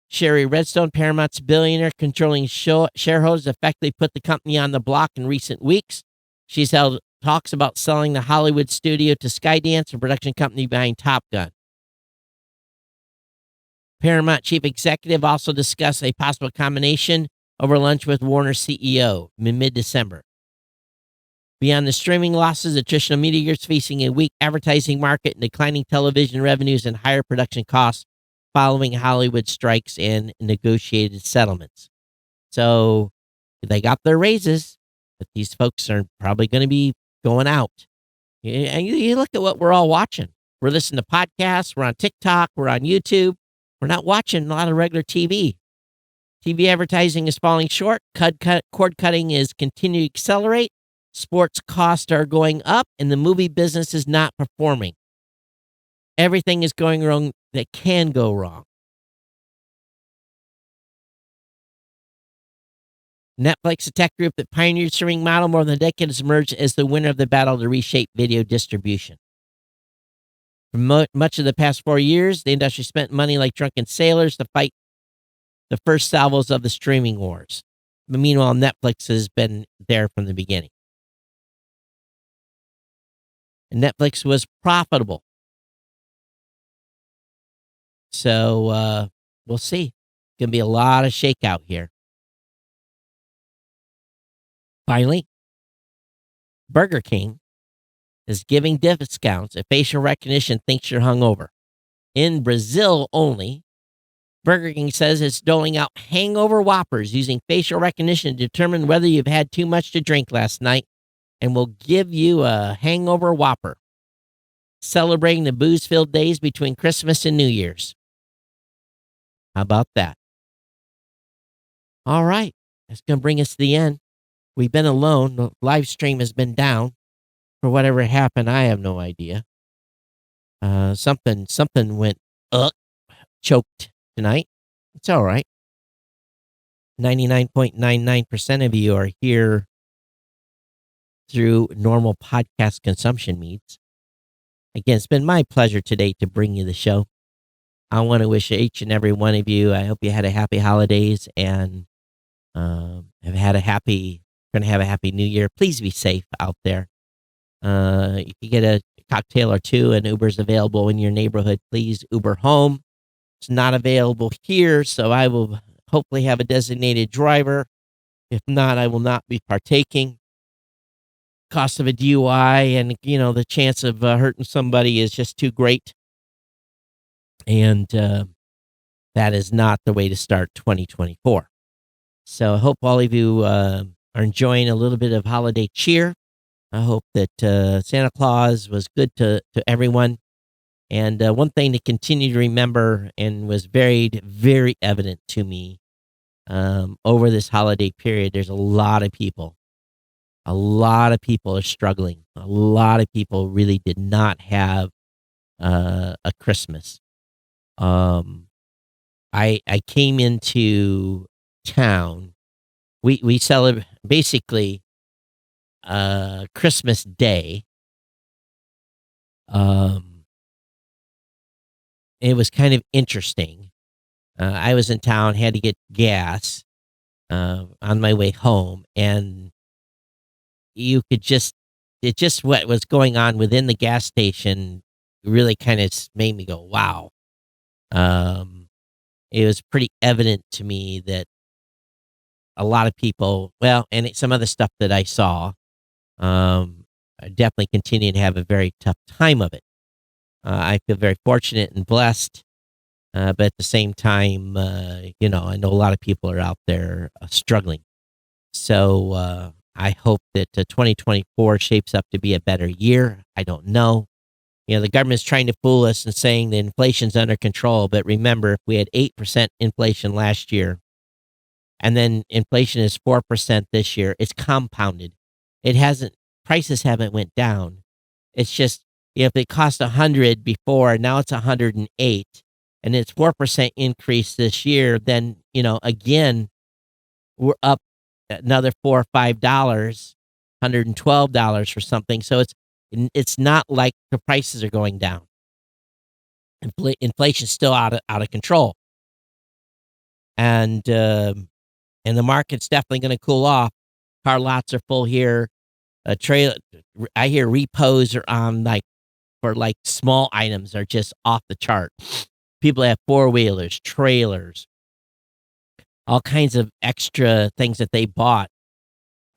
Sherry Redstone, Paramount's billionaire controlling shareholders, effectively put the company on the block in recent weeks. She's held talks about selling the Hollywood studio to Skydance, a production company behind Top Gun. Paramount chief executive also discussed a possible combination over lunch with Warner CEO in mid-December. Beyond the streaming losses, the traditional media is facing a weak advertising market and declining television revenues and higher production costs following Hollywood strikes and negotiated settlements. So they got their raises, but these folks are probably going to be going out. And you look at what we're all watching. We're listening to podcasts. We're on TikTok. We're on YouTube. We're not watching a lot of regular TV. TV advertising is falling short. Cord cutting is continuing to accelerate. Sports costs are going up, and the movie business is not performing. Everything is going wrong that can go wrong. Netflix, a tech group that pioneered streaming model more than a decade, has emerged as the winner of the battle to reshape video distribution. For much of the past 4 years, the industry spent money like drunken sailors to fight the first salvos of the streaming wars. But meanwhile, Netflix has been there from the beginning. And Netflix was profitable. So we'll see. Going to be a lot of shakeout here. Finally, Burger King is giving discounts if facial recognition thinks you're hungover. In Brazil only, Burger King says it's doling out hangover Whoppers using facial recognition to determine whether you've had too much to drink last night, and will give you a hangover Whopper, celebrating the booze-filled days between Christmas and New Year's. How about that? All right, that's going to bring us to the end. We've been alone. The live stream has been down. For whatever happened, I have no idea. Something went choked tonight. It's all right. 99.99% of you are here through normal podcast consumption needs. Again, it's been my pleasure today to bring you the show. I want to wish each and every one of you, I hope you had a happy holidays and have had going to have a happy new year. Please be safe out there. You can get a cocktail or two, and Uber's available in your neighborhood. Please Uber home. It's not available here, so I will hopefully have a designated driver. If not, I will not be partaking. Cost of a DUI and, the chance of hurting somebody is just too great. And that is not the way to start 2024. So I hope all of you are enjoying a little bit of holiday cheer. I hope that Santa Claus was good to everyone. And one thing to continue to remember, and was very, very evident to me over this holiday period, there's a lot of people are struggling. A lot of people really did not have a Christmas. I came into town. We celebrate basically Christmas Day. It was kind of interesting. I was in town, had to get gas on my way home, and you could what was going on within the gas station really kind of made me go, wow. It was pretty evident to me that a lot of people, and some other stuff that I saw, definitely continue to have a very tough time of it. I feel very fortunate and blessed, but at the same time, I know a lot of people are out there struggling. So I hope that 2024 shapes up to be a better year. I don't know. The government's trying to fool us and saying that inflation's under control. But remember, if we had 8% inflation last year, and then inflation is 4% this year, it's compounded. Prices haven't went down. It's just, if it cost 100 before, now it's 108, and it's 4% increase this year, then, again, we're up another $4 or $5. $112 for something. So it's not like the prices are going down. Inflation's still out of control, and the market's definitely going to cool off. Car lots are full here. I hear repos are on for small items are just off the chart. People have four-wheelers, trailers, all kinds of extra things that they bought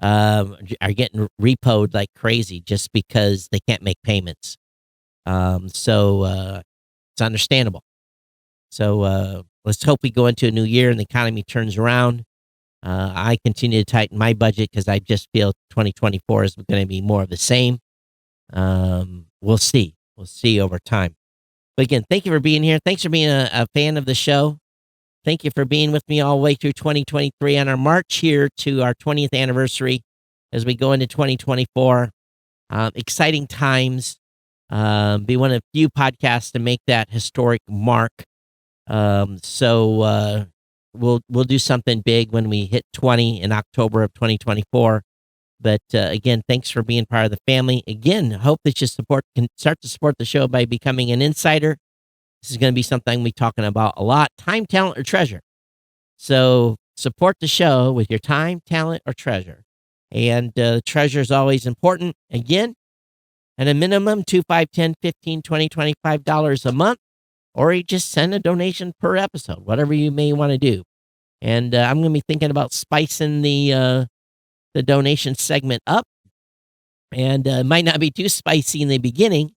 are getting repoed like crazy just because they can't make payments. So it's understandable. So let's hope we go into a new year and the economy turns around. I continue to tighten my budget because I just feel 2024 is going to be more of the same. We'll see. We'll see over time. But again, thank you for being here. Thanks for being a fan of the show. Thank you for being with me all the way through 2023 on our march here to our 20th anniversary as we go into 2024. Exciting times. Be one of the few podcasts to make that historic mark. So we'll do something big when we hit 20 in October of 2024. But again, thanks for being part of the family. Again, hope that you can start to support the show by becoming an insider. This is going to be something we're talking about a lot: time, talent, or treasure. So support the show with your time, talent, or treasure. And treasure is always important. Again, at a minimum, $2, $5, $10, $15, $20, $25 a month, or you just send a donation per episode, whatever you may want to do. And I'm going to be thinking about spicing the donation segment up. And it might not be too spicy in the beginning,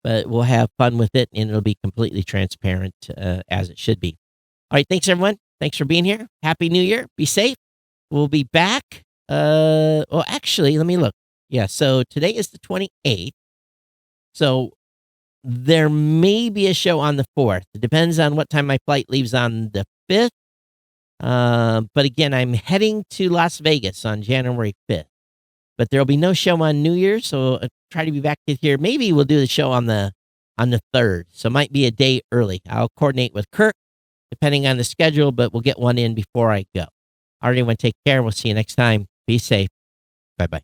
but we'll have fun with it, and it'll be completely transparent as it should be. All right, thanks, everyone. Thanks for being here. Happy New Year. Be safe. We'll be back. Well, actually, let me look. Yeah, so today is the 28th. So there may be a show on the 4th. It depends on what time my flight leaves on the 5th. But again, I'm heading to Las Vegas on January 5th. But there'll be no show on New Year's, so I'll try to be back here. Maybe we'll do the show on the 3rd, so it might be a day early. I'll coordinate with Kirk, depending on the schedule, but we'll get one in before I go. All right, everyone, take care. We'll see you next time. Be safe. Bye-bye.